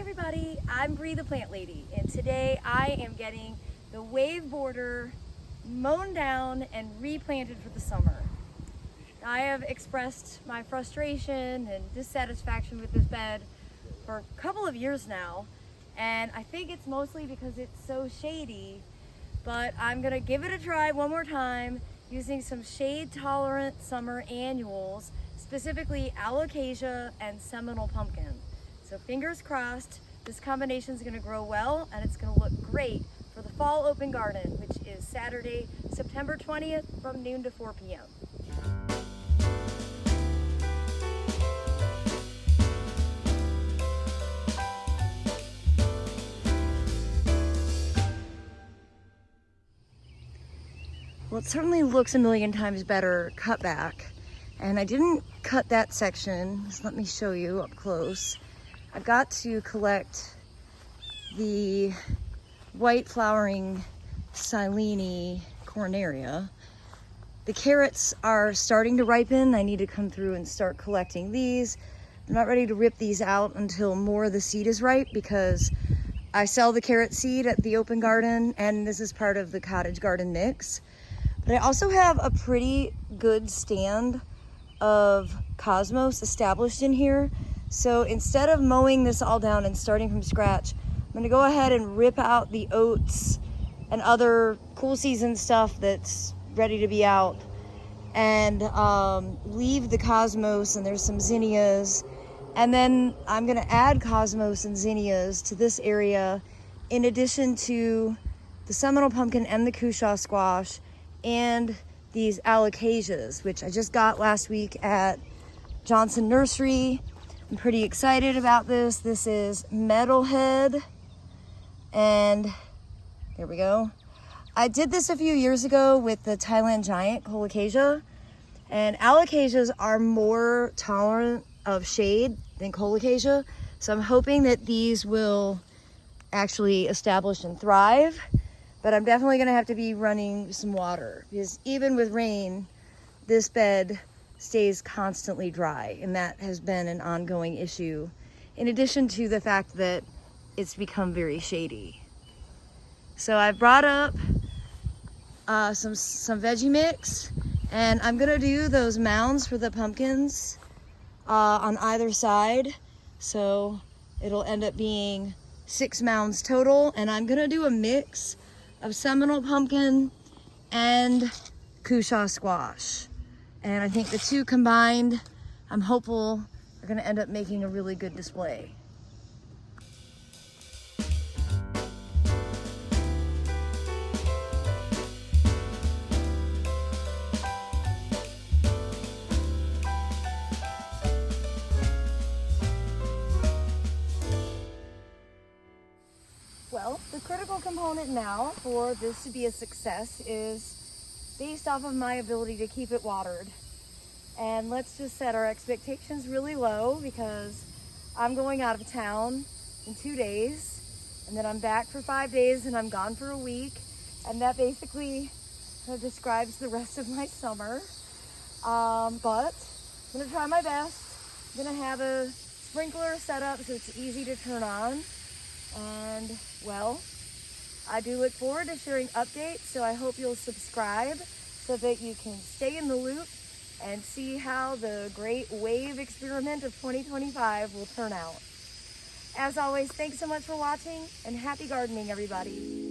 everybody, I'm Bree the Plant Lady, and today I am getting the wave border mown down and replanted for the summer. I have expressed my frustration and dissatisfaction with this bed for a couple of years now, and I think it's mostly because it's so shady, but I'm gonna give it a try one more time using some shade-tolerant summer annuals, specifically alocasia and Seminole pumpkin. So fingers crossed, this combination is gonna grow well and it's gonna look great for the fall open garden, which is Saturday, September 20th from noon to 4 p.m. Well, it certainly looks a million times better cut back. And I didn't cut that section. Just let me show you up close. I've got to collect the white flowering Silene corneria. The carrots are starting to ripen. I need to come through and start collecting these. I'm not ready to rip these out until more of the seed is ripe because I sell the carrot seed at the open garden and this is part of the cottage garden mix. But I also have a pretty good stand of cosmos established in here. So instead of mowing this all down and starting from scratch, I'm gonna go ahead and rip out the oats and other cool season stuff that's ready to be out and leave the cosmos, and there's some zinnias. And then I'm gonna add cosmos and zinnias to this area in addition to the Seminole pumpkin and the cushaw squash and these alocasias, which I just got last week at Johnson Nursery. I'm pretty excited about this. This is Metalhead, and there we go. I did this a few years ago with the Thailand giant colocasia, and alocasias are more tolerant of shade than colocasia, so I'm hoping that these will actually establish and thrive. But I'm definitely gonna have to be running some water because even with rain, this bed stays constantly dry, and that has been an ongoing issue, in addition to the fact that it's become very shady. So I brought up some veggie mix, and I'm gonna do those mounds for the pumpkins on either side. So it'll end up being 6 mounds total, and I'm gonna do a mix of Seminole pumpkin and cushaw squash. And I think the two combined, I'm hopeful, are gonna end up making a really good display. Well, the critical component now for this to be a success is based off of my ability to keep it watered. And let's just set our expectations really low because I'm going out of town in 2 days, and then I'm back for 5 days, and I'm gone for a week. And that basically describes the rest of my summer. But I'm gonna try my best. I'm gonna have a sprinkler set up so it's easy to turn on. And well, I do look forward to sharing updates, so I hope you'll subscribe so that you can stay in the loop and see how the great wave experiment of 2025 will turn out. As always, thanks so much for watching, and happy gardening, everybody.